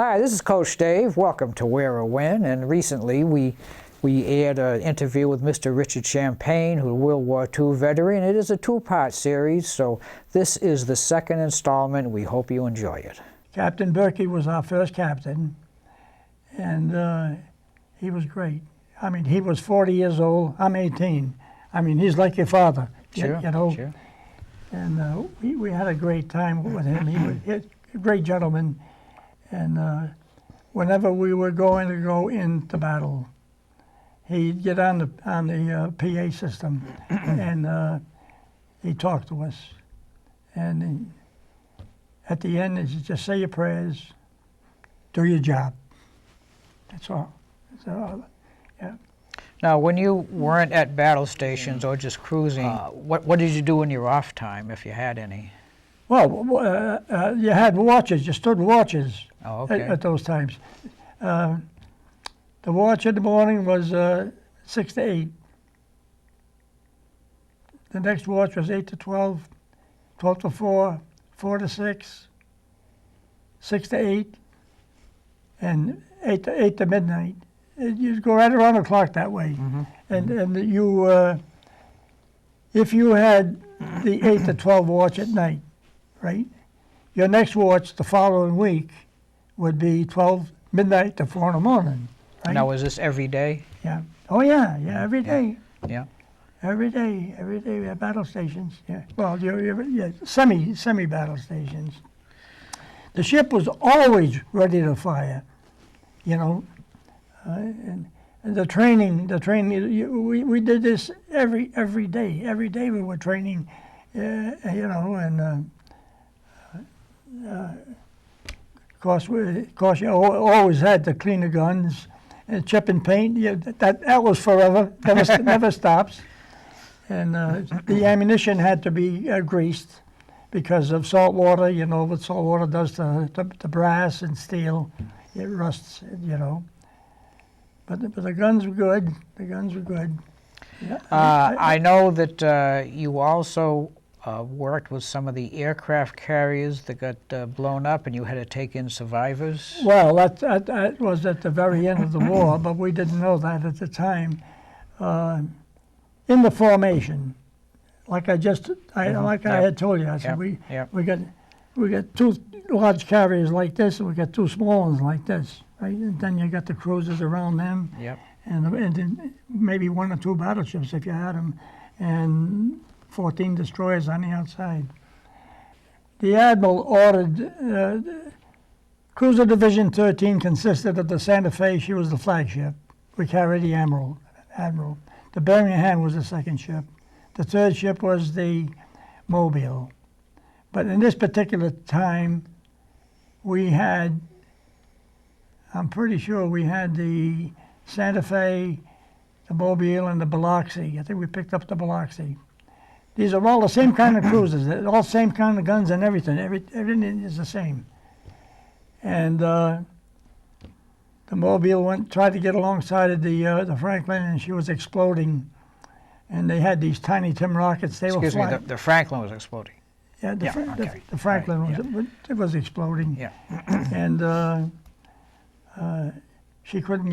Hi, this is Coach Dave. Welcome to Wear or Win. And recently we aired an interview with Mr. Richard Champagne, who's a World War II veteran. It is a two-part series, so this is the second installment. We hope you enjoy it. Captain Berkey was our first captain, and he was great. I mean, he was 40 years old. I'm 18. I mean, he's like your father, Sure, you know. sure. And we had a great time with him. He was a great gentleman. And whenever we were going to go into battle, he'd get on the PA system, and he'd talk to us. And at the end, he just say your prayers, do your job. That's all. So, yeah. Now, when you weren't at battle stations or just cruising, what did you do in your off time, if you had any? Well, you had watches. You stood watches at those times. The watch in the morning was 6 to 8. The next watch was 8 to 12, 12 to 4, 4 to 6, 6 to 8, and 8 to midnight. You go right around the clock that way. Mm-hmm. And you, if you had the 8 to 12 watch at night, right? Your next watch the following week would be 12 midnight to 4 in the morning. Right? Now, was this every day? Yeah. Oh yeah, every day. Yeah. Every day we had battle stations. Yeah. Well, semi battle stations. The ship was always ready to fire, you know, and the training. We did this every day. Every day we were training, you know, and. Of course, you always had to clean the guns and chip and paint. Yeah, that was forever. Never stops. And the ammunition had to be greased because of salt water. You know what salt water does to brass and steel. It rusts, you know. But the guns were good. The guns were good. Yeah, I know that you also worked with some of the aircraft carriers that got blown up, and you had to take in survivors. Well, that was at the very end of the war, but we didn't know that at the time. In the formation, like I had told you, I said we got two large carriers like this, and we got two small ones like this, right? And then you got the cruisers around them, and then maybe 1 or 2 battleships if you had them, and 14 destroyers on the outside. The Admiral ordered, Cruiser Division 13 consisted of the Santa Fe. She was the flagship. We carried the Admiral. The Birmingham was the second ship. The third ship was the Mobile. But in this particular time, we had, I'm pretty sure we had the Santa Fe, the Mobile, and the Biloxi. I think we picked up the Biloxi. These are all the same kind of cruisers, all same kind of guns and everything. Everything is the same. And the Mobile tried to get alongside of the Franklin, and she was exploding. And they had these tiny tin rockets. They were flying. Excuse me, the Franklin was exploding. Yeah, the Franklin was exploding. Yeah. And she couldn't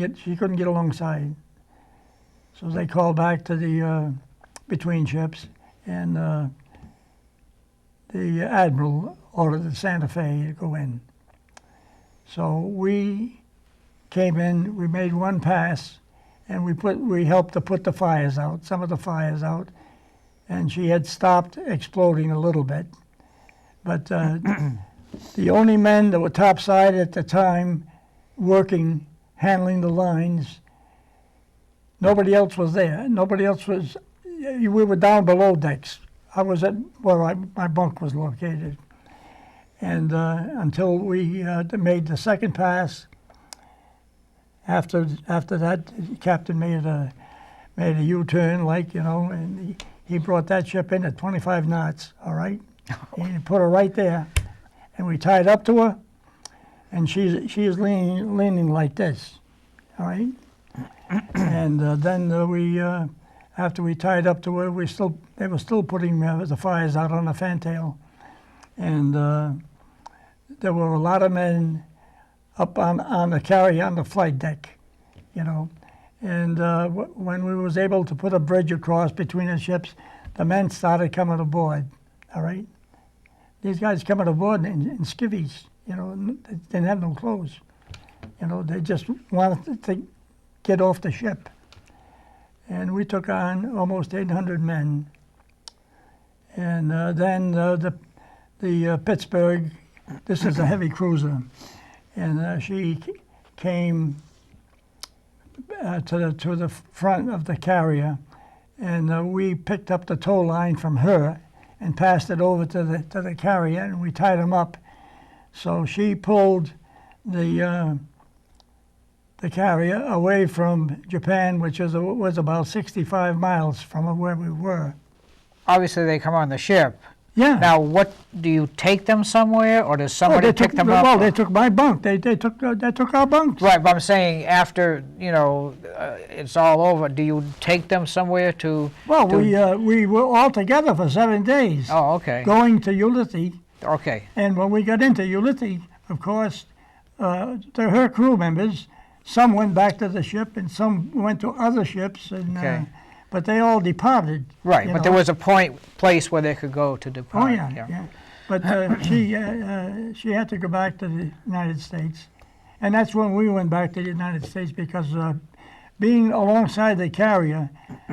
get alongside. So they called back to the between ships. And the Admiral ordered the Santa Fe to go in. So we came in, we made one pass, and we helped to put the fires out, some of the fires out, and she had stopped exploding a little bit. But the only men that were topside at the time working, handling the lines, nobody else was there. Nobody else was. We were down below decks. I was at where my bunk was located. And until we made the second pass, after that, the captain made a U-turn, like, you know, and he brought that ship in at 25 knots, all right? And he put her right there, and we tied up to her, and she is leaning like this, all right? And then we after we tied up to her, they were still putting the fires out on the fantail, and there were a lot of men up on the carrier on the flight deck, you know. And when we was able to put a bridge across between the ships, the men started coming aboard, all right? These guys coming aboard in skivvies, you know, they didn't have no clothes. You know, they just wanted to get off the ship. And we took on almost 800 men. And then the Pittsburgh, this is a heavy cruiser, and she came to the front of the carrier, and we picked up the tow line from her and passed it over to the carrier, and we tied them up. So she pulled the carrier away from Japan, which was about 65 miles from where we were. Obviously, they come on the ship. Yeah. Now, what do you take them somewhere, or does somebody pick them up? Well, they took my bunk. They took our bunks. Right, but I'm saying after it's all over, do you take them somewhere to? Well, we were all together for 7 days. Oh, okay. Going to Ulithi. Okay. And when we got into Ulithi, of course, her crew members, some went back to the ship and some went to other ships, and okay. But they all departed. Right, but there was a place where they could go to depart. Oh yeah. But she had to go back to the United States, and that's when we went back to the United States, because being alongside the carrier,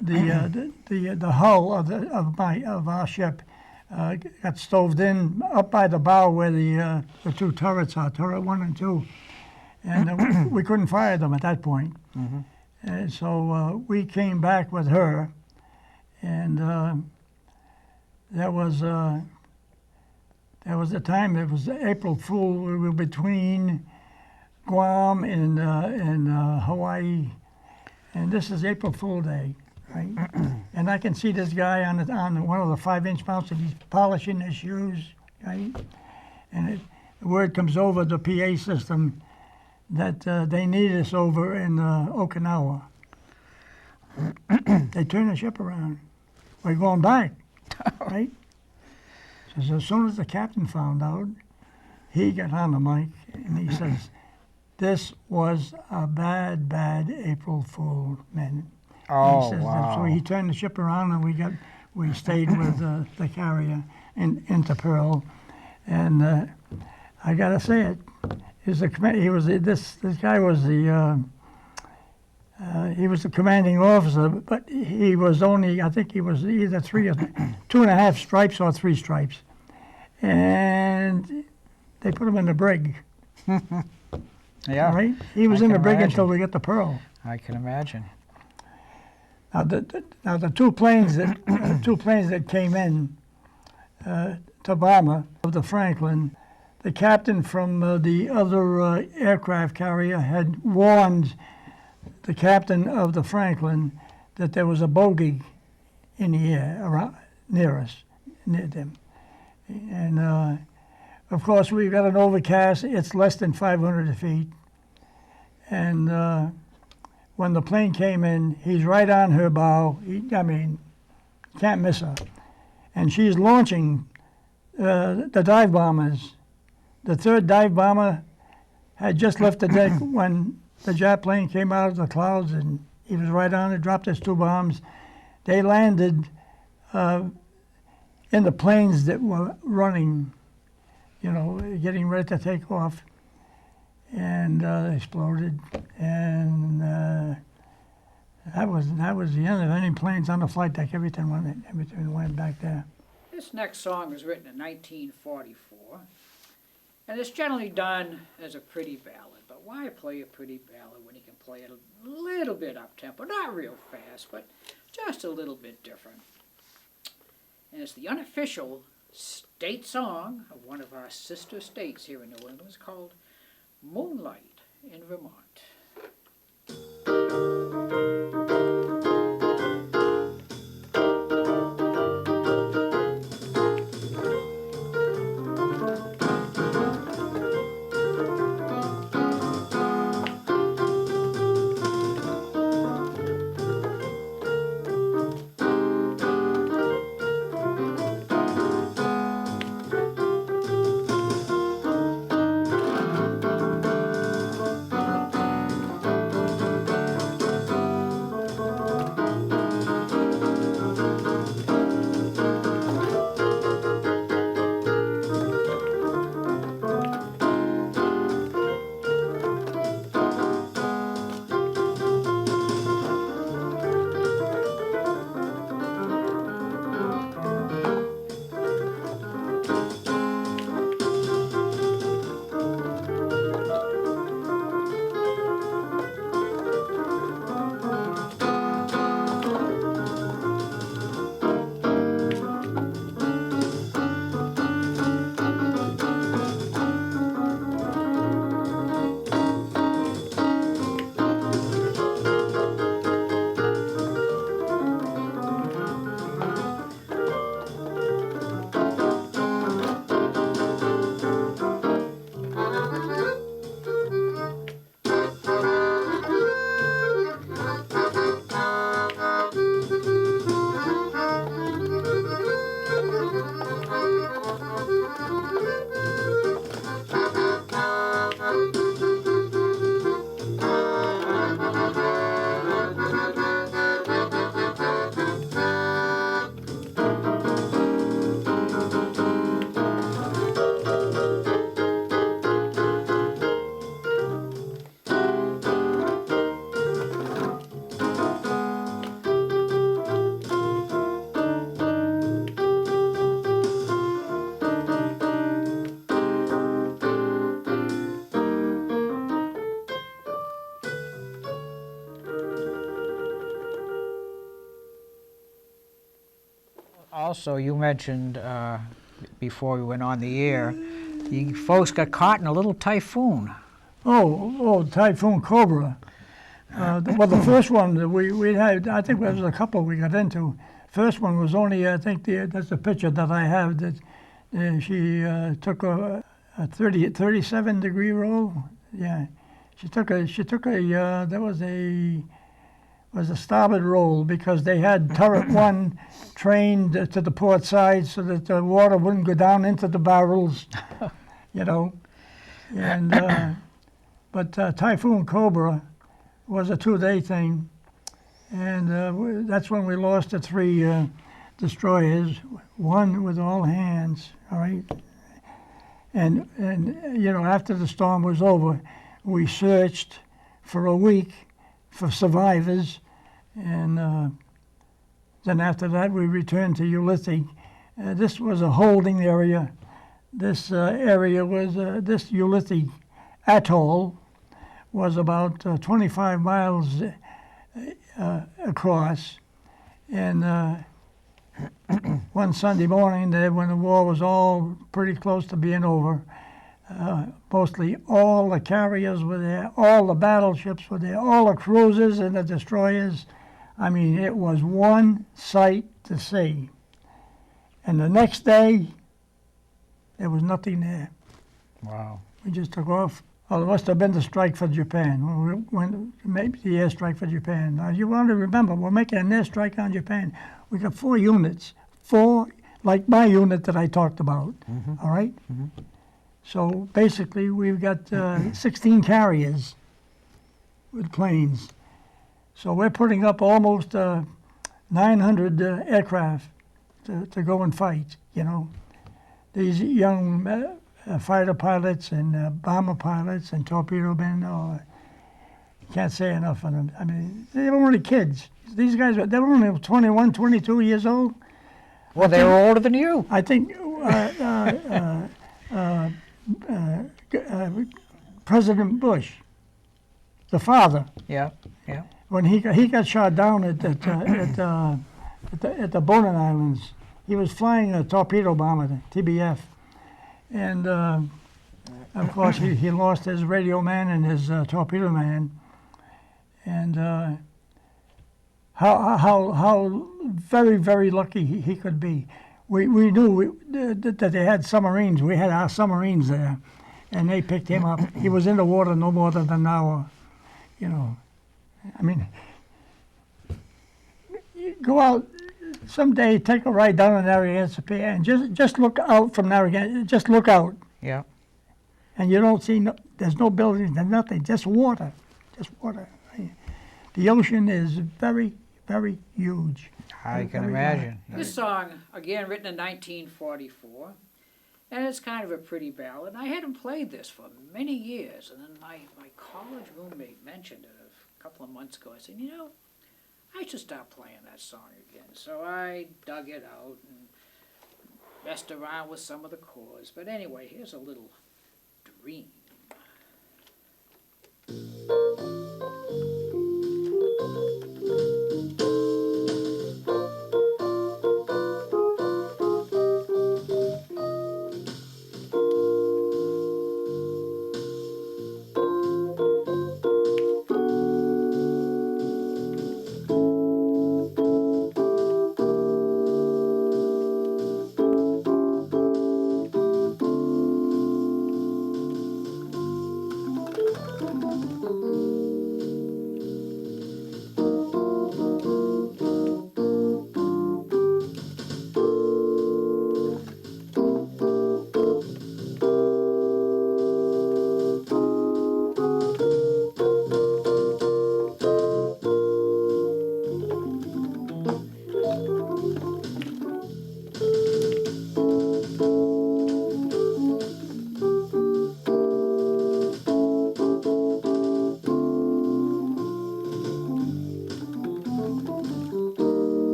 the hull of our ship got stoved in up by the bow where the two turrets are, turret 1 and 2, and we couldn't fire them at that point. Mm-hmm. And so we came back with her, and that was the time. It was April Fool. We were between Guam and Hawaii, and this is April Fool Day, right? And I can see this guy on one of the 5-inch mounts, and he's polishing his shoes, right? And the word comes over the PA system that they need us over in Okinawa. They turned the ship around. We're going back, right? So as soon as the captain found out, he got on the mic and he says, "This was a bad, bad April Fool, men." Oh, he says, wow. So he turned the ship around, and we stayed with the carrier into Pearl, and I gotta say it. This guy was he was the commanding officer, but he was only, I think he was either 2.5 stripes or 3 stripes, and they put him in the brig. Yeah, right. He was in the brig until we got to Pearl. I can imagine. Now the two planes that came in to Burma of the Franklin. The captain from the other aircraft carrier had warned the captain of the Franklin that there was a bogey in the air around near them. And of course, we've got an overcast. It's less than 500 feet. And when the plane came in, he's right on her bow. Can't miss her. And she's launching the dive bombers. The 3rd dive bomber had just left the deck when the jet plane came out of the clouds, and he was right on it, dropped his 2 bombs. They landed in the planes that were running, getting ready to take off, and exploded. And that was the end of any planes on the flight deck. Everything went back there. This next song was written in 1944. And it's generally done as a pretty ballad, but why play a pretty ballad when you can play it a little bit up-tempo, not real fast, but just a little bit different. And it's the unofficial state song of one of our sister states here in New England. It's called Moonlight in Vermont. Also, you mentioned before we went on the air, you folks got caught in a little typhoon. Oh, Typhoon Cobra. Well, the first one that we had, I think there was a couple we got into. First one was only, I think that's the picture that I have, that she took a 37-degree roll. Yeah, she took a that was a starboard roll, because they had turret one trained to the port side so that the water wouldn't go down into the barrels, you know. And but Typhoon Cobra was a 2-day thing, and that's when we lost the 3 destroyers, one with all hands, all right? And you know, after the storm was over, we searched for a week for survivors, and then after that we returned to Ulithi. This was a holding area. This area was, this Ulithi atoll was about 25 miles across, and one Sunday morning there, when the war was all pretty close to being over, mostly all the carriers were there, all the battleships were there, all the cruisers and the destroyers. I mean, it was one sight to see. And the next day, there was nothing there. Wow. We just took off. Well, it must have been the strike for Japan. Maybe the airstrike for Japan. Now, you want to remember, we're making an airstrike on Japan. We got 4 units, 4, like my unit that I talked about, all right? So basically, we've got 16 carriers with planes. So we're putting up almost 900 aircraft to go and fight, you know. These young fighter pilots and bomber pilots and torpedo men, can't say enough of them. I mean, they were only kids. These guys, they were only 21, 22 years old. Well, they were older than you. I think President Bush, the father, Yeah, yeah. when he got shot down at the Bonin Islands, he was flying a torpedo bomber, TBF, and of course he lost his radio man and his torpedo man, and how very, very lucky he could be. We knew that they had submarines. We had our submarines there, and they picked him up. He was in the water no more than an hour, you know. I mean, you go out someday, take a ride down in Narragansett Pier, and just look out from Narragansett. Just look out, Yeah. and you don't see there's no buildings, there's nothing, just water, just water. The ocean is very, very huge. I can imagine. This song, again, written in 1944, and it's kind of a pretty ballad. I hadn't played this for many years, and then my college roommate mentioned it a couple of months ago. I said, you know, I should start playing that song again. So I dug it out and messed around with some of the chords. But anyway, here's a little dream.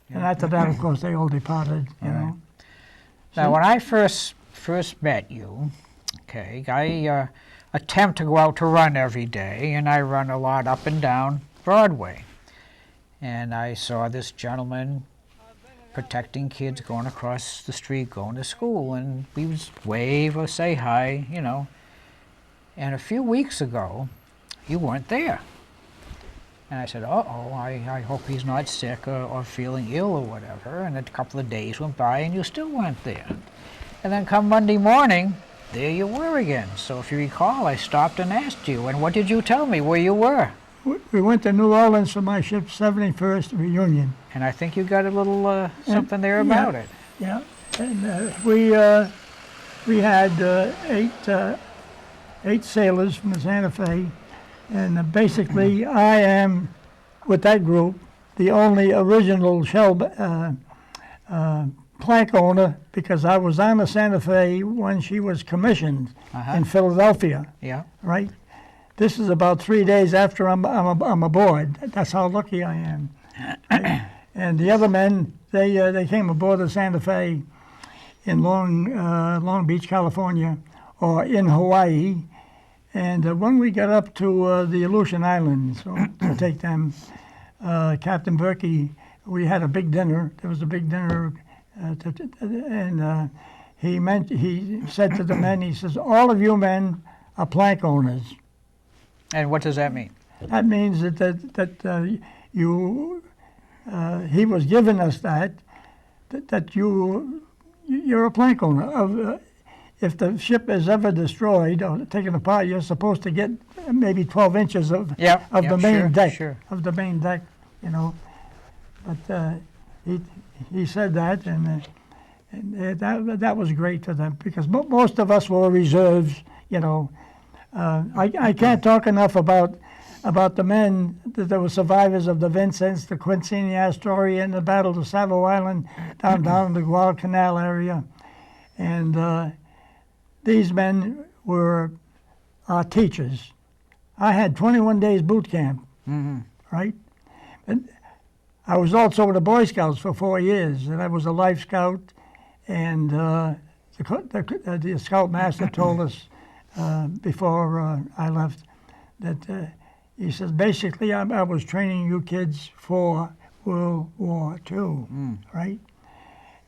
And after that, of course, they all departed, you know. Now, when I first met you, okay, I attempt to go out to run every day, and I run a lot up and down Broadway. And I saw this gentleman protecting kids going across the street, going to school, and we would wave or say hi, you know. And a few weeks ago, you weren't there. And I said, uh-oh, I hope he's not sick or feeling ill or whatever. And a couple of days went by and you still weren't there. And then come Monday morning, there you were again. So if you recall, I stopped and asked you, and what did you tell me where you were? We went to New Orleans for my ship's 71st reunion. And I think you got a little something there about it. Yeah, and we had eight sailors from the Santa Fe, and basically I am, with that group, the only original shell plank owner, because I was on the Santa Fe when she was commissioned in Philadelphia. Yeah. Right. This is about 3 days after I'm aboard. That's how lucky I am. Right? And the other men, they came aboard the Santa Fe in Long Beach, California, or in Hawaii. And when we got up to the Aleutian Islands, so to take them, Captain Berkey, we had a big dinner. There was a big dinner, and he said to the men, he says, all of you men are plank owners. And what does that mean? That means that he was giving us that you're a plank owner. If the ship is ever destroyed or taken apart, you're supposed to get maybe 12 inches of the main deck, of the main deck, you know. But he said that, and that was great to them, because most of us were reserves, you know. I can't talk enough about the men that were survivors of the Vincennes, the Quincy Astoria, and the Battle of Savo Island down in the Guadalcanal area. And these men were our teachers. I had 21 days boot camp, right? And I was also with the Boy Scouts for 4 years, and I was a life scout, and the scout master told us before I left that he says, basically, I was training you kids for World War II, right?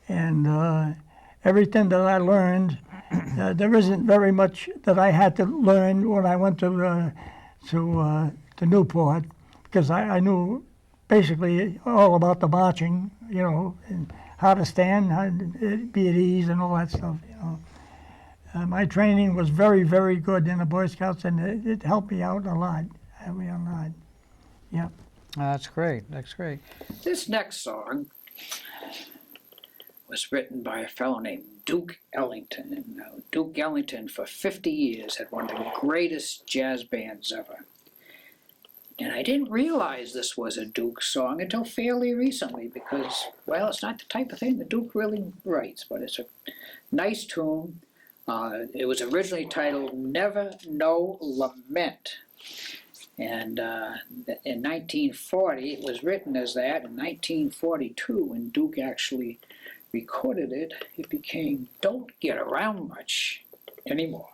And everything that I learned, there isn't very much that I had to learn when I went to Newport, because I knew basically all about the marching, you know, and how to stand, how to be at ease, and all that stuff, you know. My training was very, very good in the Boy Scouts, and it helped me out a lot. Yeah. That's great. That's great. This next song was written by a fellow named Duke Ellington. And Duke Ellington, for 50 years, had one of the greatest jazz bands ever. And I didn't realize this was a Duke song until fairly recently, because, well, it's not the type of thing the Duke really writes, but it's a nice tune. It was originally titled Never No Lament. And in 1940, it was written as that. In 1942, when Duke actually recorded it, it became Don't Get Around Much Anymore.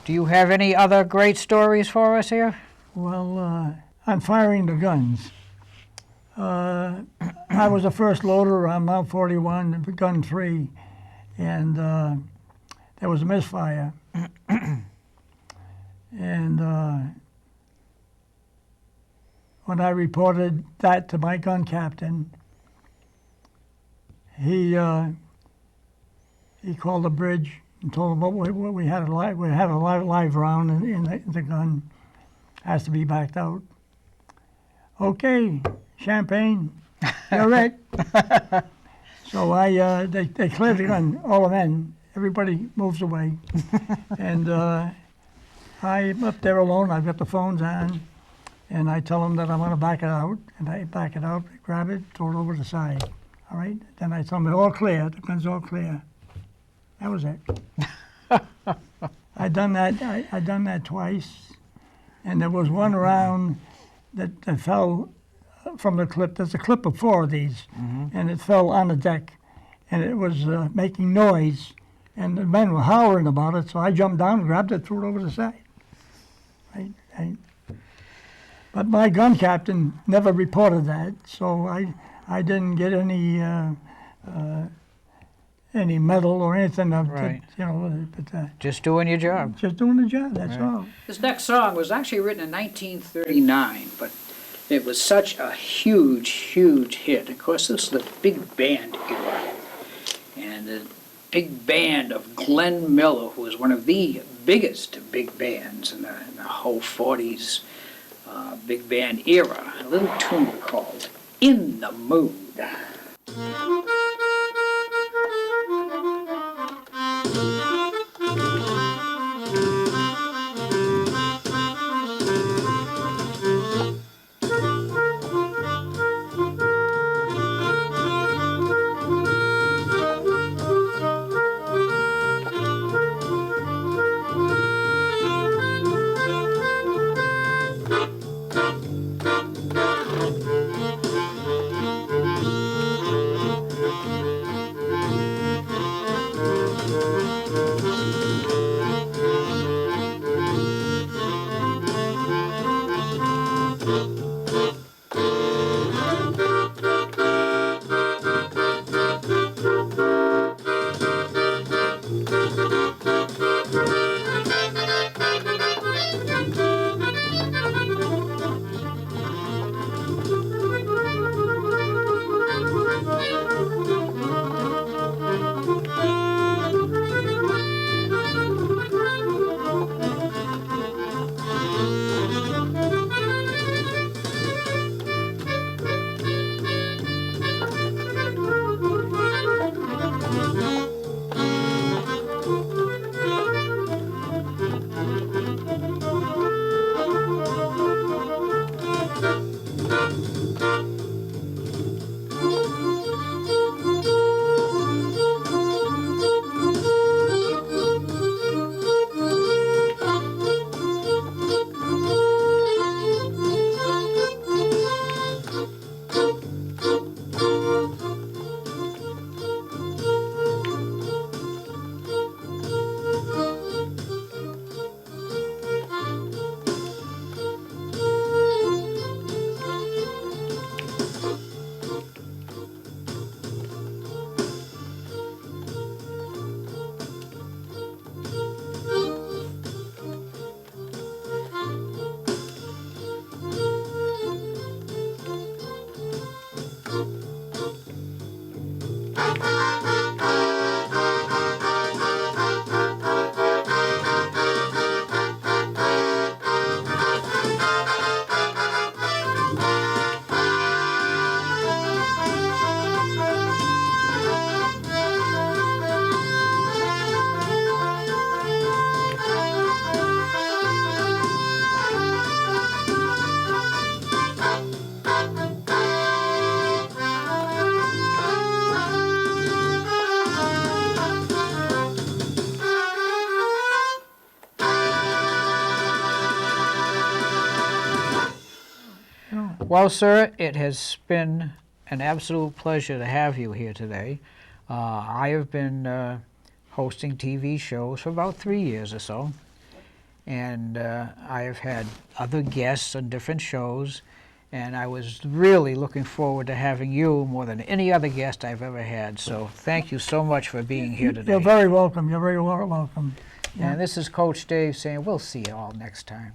Do you have any other great stories for us here? Well, I'm firing the guns. I was the first loader on Mount 41, gun 3, and there was a misfire. And when I reported that to my gun captain, he called the bridge and told them we had a live round in the gun, has to be backed out. Okay, Champagne, you're it. So they cleared the gun, all the men, everybody moves away. And I'm up there alone, I've got the phones on, and I tell them that I'm gonna back it out, and I back it out, grab it, throw it over the side, all right? Then I tell them, all clear, the gun's all clear. That was it. I done that twice, and there was one round that fell from the clip. There's a clip of 4 of these, and it fell on the deck, and it was making noise, and the men were hollering about it. So I jumped down, grabbed it, threw it over the side. But my gun captain never reported that, so I didn't get any medal or anything of Right. but Just doing your job. just doing the job. That's all. This next song was actually written in 1939, but it was such a huge, huge hit. Of course, this is the big band era. And the big band of Glenn Miller, who was one of the biggest big bands in the whole 40s big band era. A little tune called In the Mood. Well, sir, it has been an absolute pleasure to have you here today. I have been hosting TV shows for about 3 years or so, and I have had other guests on different shows, and I was really looking forward to having you more than any other guest I've ever had. So thank you so much for being here today. You're very welcome. You're very welcome. Yeah. And this is Coach Dave saying we'll see you all next time.